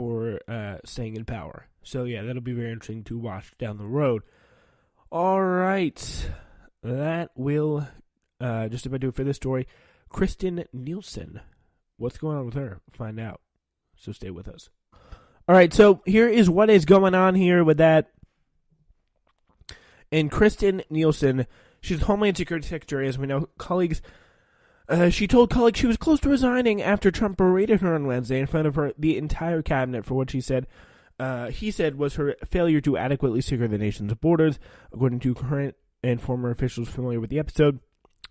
for staying in power. So yeah, that'll be very interesting to watch down the road. All right, that will just about do it for this story. Kristen Nielsen, what's going on with her? Find out. So stay with us. All right, so here is what is going on here with that. And Kristen Nielsen, she's Homeland Security Secretary, as we know, colleagues. She told colleagues she was close to resigning after Trump berated her on Wednesday in front of the entire cabinet for what he said was her failure to adequately secure the nation's borders, according to current and former officials familiar with the episode.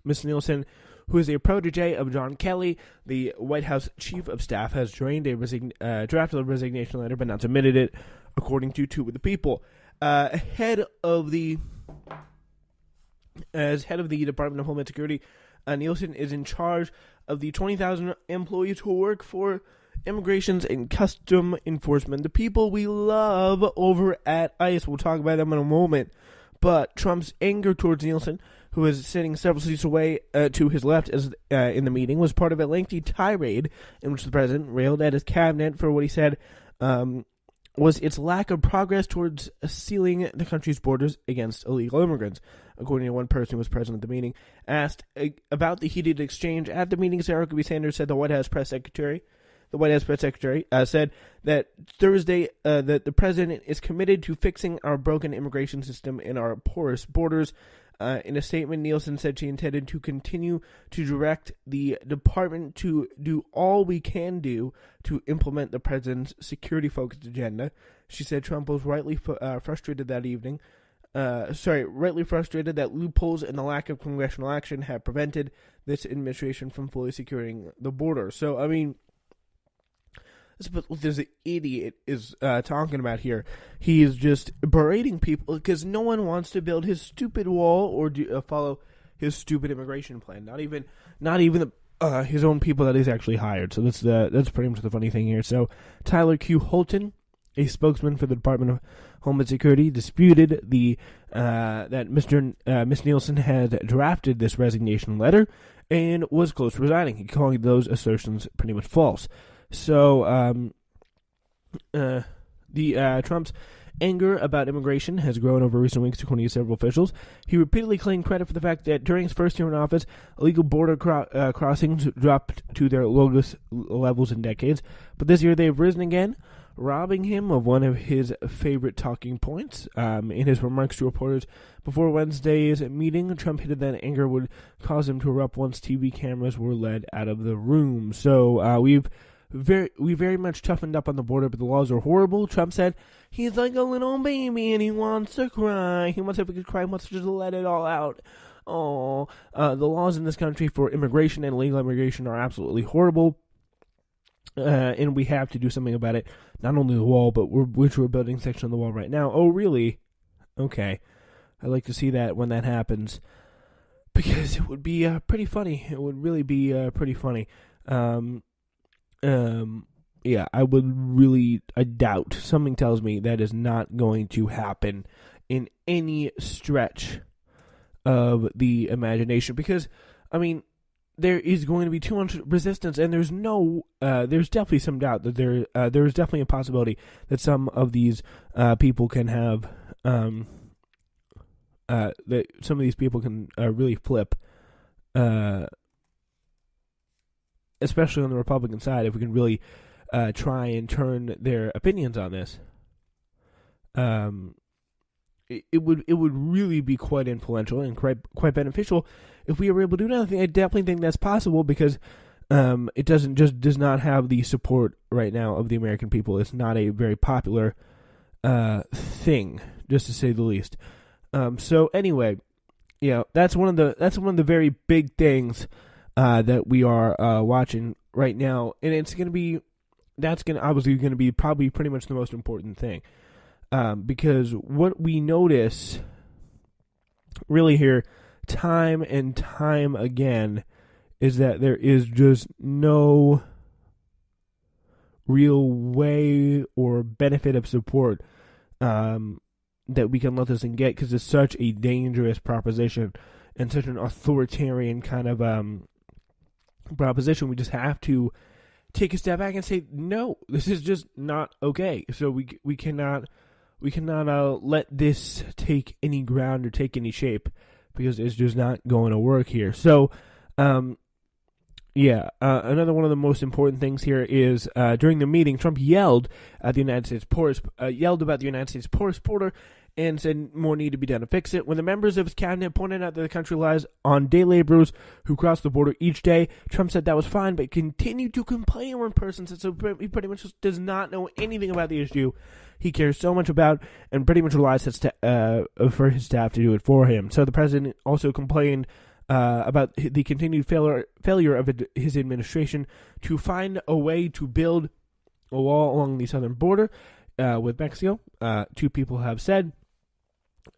Ms. Nielsen, who is a protege of John Kelly, the White House chief of staff, has joined drafted a resignation letter but not submitted it, according to Two of the People. As head of the Department of Homeland Security, Nielsen is in charge of the 20,000 employees who work for Immigrations and Custom Enforcement, the people we love over at ICE. We'll talk about them in a moment. But Trump's anger towards Nielsen, who is sitting several seats away to his left in the meeting, was part of a lengthy tirade in which the president railed at his cabinet for what he said was its lack of progress towards sealing the country's borders against illegal immigrants. According to one person who was present at the meeting, asked about the heated exchange at the meeting, Sarah Huckabee Sanders said the White House press secretary said that Thursday that the president is committed to fixing our broken immigration system and our porous borders. In a statement, Nielsen said she intended to continue to direct the department to do all we can do to implement the president's security-focused agenda. She said Trump was rightly frustrated that loopholes and the lack of congressional action have prevented this administration from fully securing the border. So, I mean, that's what this idiot is talking about here. He is just berating people because no one wants to build his stupid wall or follow his stupid immigration plan. Not even his own people that he's actually hired. So that's pretty much the funny thing here. So Tyler Q. Holton, a spokesman for the Department of Homeland Security, disputed that Ms. Nielsen had drafted this resignation letter and was close to resigning, calling those assertions pretty much false. So, Trump's anger about immigration has grown over recent weeks, according to several officials. He repeatedly claimed credit for the fact that during his first year in office, illegal border crossings dropped to their lowest levels in decades. But this year they've risen again, robbing him of one of his favorite talking points. In his remarks to reporters before Wednesday's meeting, Trump hinted that anger would cause him to erupt once TV cameras were led out of the room. So, we very much toughened up on the border, but the laws are horrible. Trump said he's like a little baby and he wants to cry. He wants to have a good cry, wants to just let it all out. Oh, the laws in this country for immigration and illegal immigration are absolutely horrible. And we have to do something about it. Not only the wall, but we're building a section of the wall right now. Oh, really? Okay. I'd like to see that when that happens. Because it would be pretty funny. It would really be pretty funny. Yeah, I doubt, something tells me that is not going to happen in any stretch of the imagination, because, I mean, there is going to be too much resistance, and there's definitely some doubt that there is definitely a possibility that some of these people can have, that some of these people can really flip, especially on the Republican side, if we can really try and turn their opinions on this. It would really be quite influential and quite beneficial if we were able to do that. I definitely think that's possible, because it does not have the support right now of the American people. It's not a very popular thing, just to say the least. So anyway, that's one of the very big things that we are watching right now, and that's obviously going to be probably pretty much the most important thing, because what we notice really here time and time again is that there is just no real way or benefit of support that we can let this thing get, because it's such a dangerous proposition and such an authoritarian kind of proposition. We just have to take a step back and say, no, this is just not okay. So we cannot let this take any ground or take any shape, because it's just not going to work here. So, another one of the most important things here is during the meeting, Trump yelled at the United States yelled about the United States porous border, and said more need to be done to fix it. When the members of his cabinet pointed out that the country relies on day laborers who cross the border each day, Trump said that was fine, but continued to complain when persons said so. He pretty much just does not know anything about the issue he cares so much about, and pretty much relies for his staff to do it for him. So the president also complained about the continued failure of his administration to find a way to build a wall along the southern border with Mexico. Two people have said.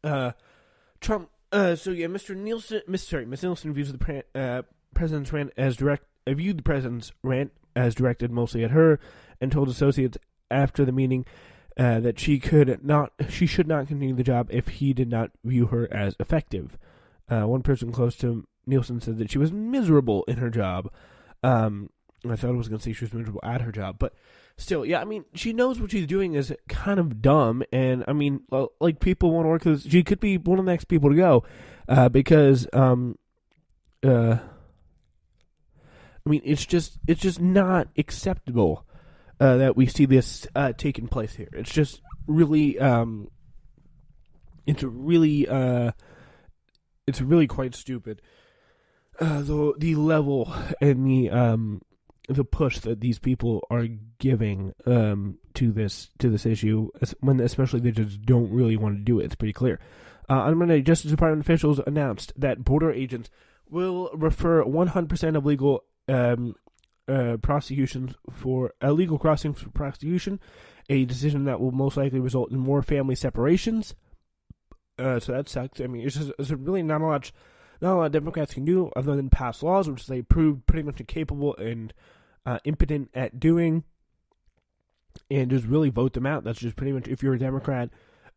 Trump. Mr. Nielsen. Miss Nielsen views the president's rant as viewed the president's rant as directed mostly at her, and told associates after the meeting that she should not continue the job if he did not view her as effective. One person close to Nielsen said that she was miserable in her job. I thought I was going to say she was miserable at her job, but still, yeah, I mean, she knows what she's doing is kind of dumb, and I mean, like, people want to work with, she could be one of the next people to go, because, I mean, it's just not acceptable, that we see this, taking place here. It's just really, it's really quite stupid. The level and the push that these people are giving to this issue, especially they just don't really want to do it. It's pretty clear. On Monday, Justice Department officials announced that border agents will refer 100% of legal prosecutions for illegal crossings for prosecution, a decision that will most likely result in more family separations. So that sucks. I mean, it's really not a lot Democrats can do other than pass laws, which they proved pretty much incapable and impotent at doing, and just really vote them out. That's just pretty much, if you're a Democrat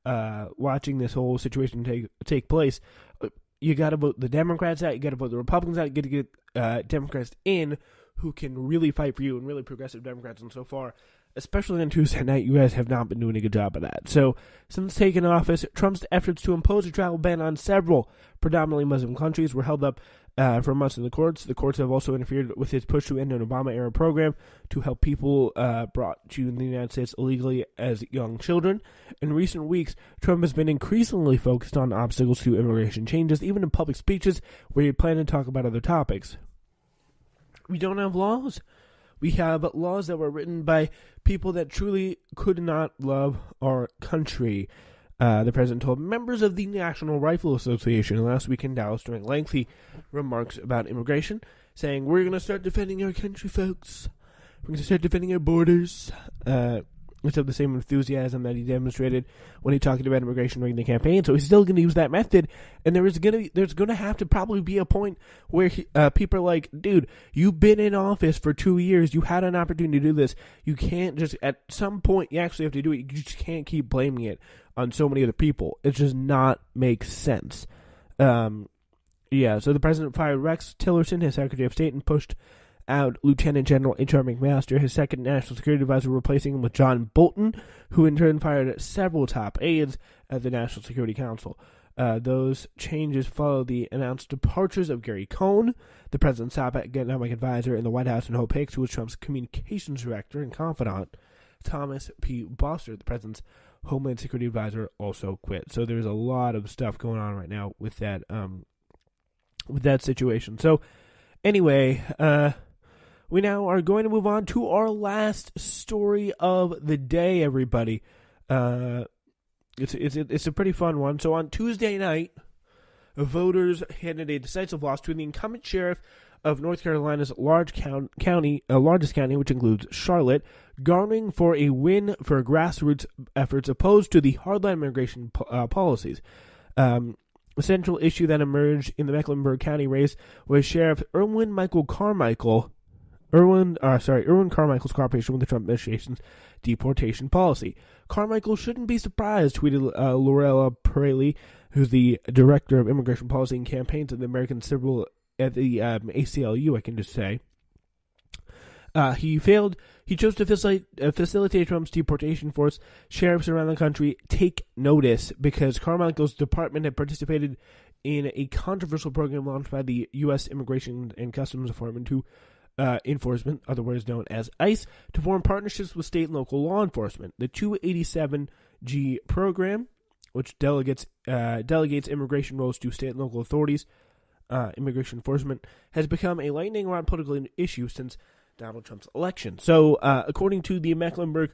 watching this whole situation take place, you got to vote the Democrats out, you got to vote the Republicans out, you got to get Democrats in who can really fight for you, and really progressive Democrats. And so far, especially on Tuesday night, you guys have not been doing a good job of that. So, since taking office, Trump's efforts to impose a travel ban on several predominantly Muslim countries were held up for months in the courts. The courts have also interfered with his push to end an Obama-era program to help people brought to the United States illegally as young children. In recent weeks, Trump has been increasingly focused on obstacles to immigration changes, even in public speeches where he planned to talk about other topics. We don't have laws. We have laws that were written by people that truly could not love our country. The president told members of the National Rifle Association last week in Dallas during lengthy remarks about immigration, saying, "We're going to start defending our country, folks. We're going to start defending our borders." It's of the same enthusiasm that he demonstrated when he talked about immigration during the campaign. So he's still going to use that method, and there's going to have to probably be a point where people are like, "Dude, you've been in office for 2 years. You had an opportunity to do this. You can't just, at some point, you actually have to do it. You just can't keep blaming it on so many other people. It does not make sense." So the president fired Rex Tillerson, his Secretary of State, and pushed out Lieutenant General H.R. McMaster, his second national security advisor, replacing him with John Bolton, who in turn fired several top aides at the National Security Council. Those changes follow the announced departures of Gary Cohn, the president's top economic advisor in the White House, and Hope Hicks, who was Trump's communications director and confidant. Thomas P. Boster, the president's Homeland Security advisor, also quit. So there's a lot of stuff going on right now with that situation. So anyway, we now are going to move on to our last story of the day, everybody. It's a pretty fun one. So on Tuesday night, voters handed a decisive loss to the incumbent sheriff of North Carolina's largest county, which includes Charlotte, garnering for a win for grassroots efforts opposed to the hardline immigration policies. The central issue that emerged in the Mecklenburg County race was Sheriff Erwin Carmichael's cooperation with the Trump administration's deportation policy. Carmichael shouldn't be surprised, tweeted Lorella Peraley, who's the director of immigration policy and campaigns at the American Civil at the ACLU, I can just say. He failed. He chose to facilitate Trump's deportation force. Sheriffs around the country take notice because Carmichael's department had participated in a controversial program launched by the U.S. Immigration and Customs Enforcement, otherwise known as ICE, to form partnerships with state and local law enforcement. The 287G program, which delegates immigration roles to state and local authorities, immigration enforcement, has become a lightning rod political issue since Donald Trump's election. So, according to the Mecklenburg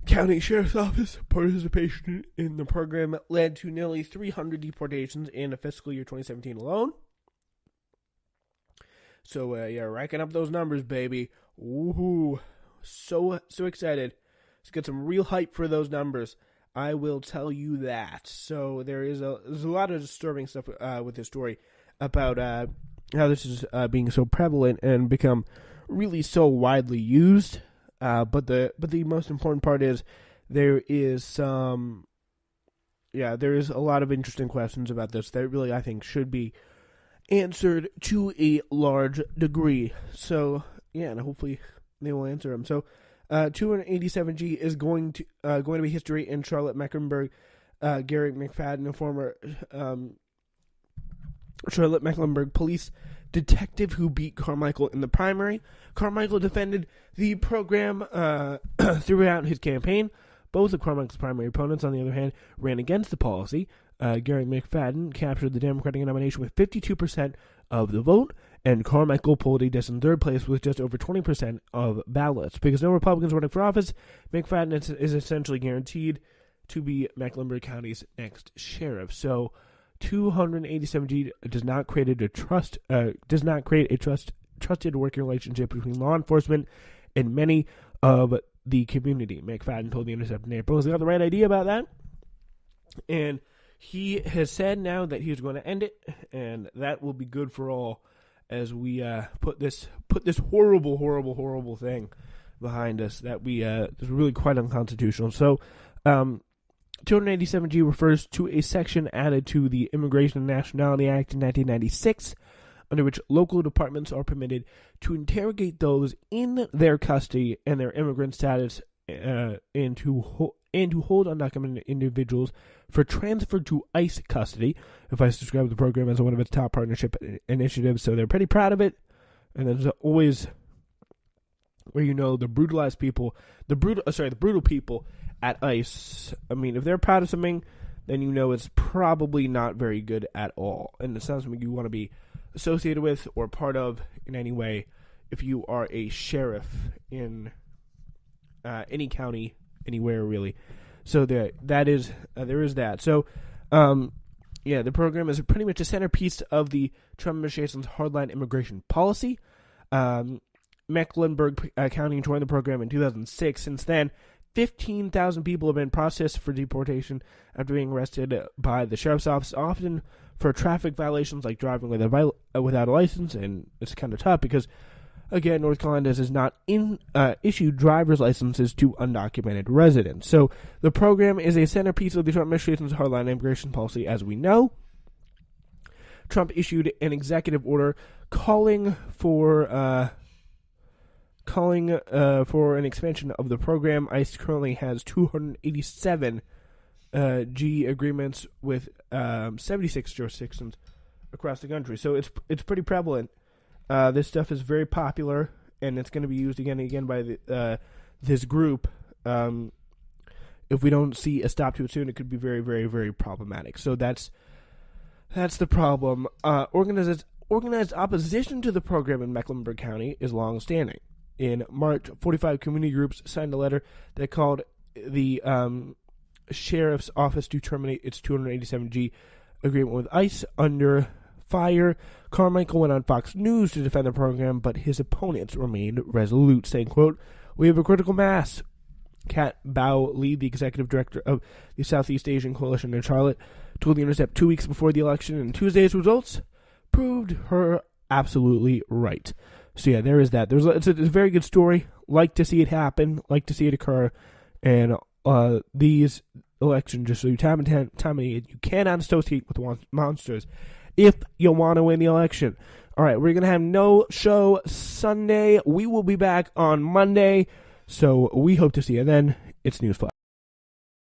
County Sheriff's Office, participation in the program led to nearly 300 deportations in the fiscal year 2017 alone. So, racking up those numbers, baby. Ooh, so excited. Let's get some real hype for those numbers. I will tell you that. So, there's a lot of disturbing stuff with this story about how this is being so prevalent and become really so widely used. But the most important part is there is a lot of interesting questions about this that really I think should be answered to a large degree. So and hopefully they will answer them. So 287G is going to be history in Charlotte Mecklenburg. Gary McFadden, a former Charlotte Mecklenburg police detective who beat Carmichael in the primary. Carmichael defended the program throughout his campaign. Both of Carmichael's primary opponents, on the other hand, ran against the policy. Gary McFadden captured the Democratic nomination with 52% of the vote, and Carmichael pulled a distant third place with just over 20% of ballots. Because no Republicans running for office, McFadden is essentially guaranteed to be Mecklenburg County's next sheriff. So 287G does not create a trusted working relationship between law enforcement and many of the community. McFadden told The Intercept in April. He's got the right idea about that, and he has said now that he's going to end it, and that will be good for all as we put this horrible thing behind us that is really quite unconstitutional. So 287G refers to a section added to the Immigration and Nationality Act in 1996, under which local departments are permitted to interrogate those in their custody and their immigrant status, and to hold undocumented individuals for transfer to ICE custody. If I describe the program as one of its top partnership initiatives, so they're pretty proud of it. And there's always where the brutalized people, the brutal people at ICE. I mean, if they're proud of something, then it's probably not very good at all, and it's not something you want to be associated with or part of in any way if you are a sheriff in any county, anywhere really. So there is that. So the program is pretty much a centerpiece of the Trump administration's hardline immigration policy. Mecklenburg County joined the program in 2006. Since then, 15,000 people have been processed for deportation after being arrested by the sheriff's office, often for traffic violations like driving without a license. And it's kind of tough because, again, North Carolina does not issue driver's licenses to undocumented residents. So the program is a centerpiece of the Trump administration's hardline immigration policy, as we know. Trump issued an executive order calling for an expansion of the program. ICE currently has 287 G agreements with 76 jurisdictions across the country. So it's pretty prevalent. This stuff is very popular, and it's going to be used again and again by this group. If we don't see a stop to it soon, it could be very, very, very problematic. So that's the problem. Organized opposition to the program in Mecklenburg County is long-standing. In March, 45 community groups signed a letter that called the sheriff's office to terminate its 287G agreement with ICE under fire. Carmichael went on Fox News to defend the program, but his opponents remained resolute, saying, quote, "We have a critical mass." Kat Bao Lee, the executive director of the Southeast Asian Coalition in Charlotte, told The Intercept 2 weeks before the election, and Tuesday's results proved her absolutely right. So yeah, there is that. It's a very good story. Like to see it happen. Like to see it occur. And these elections just show you time and time again, you cannot associate with monsters if you want to win the election. All right, we're going to have no show Sunday. We will be back on Monday, so we hope to see you then. It's Newsflash.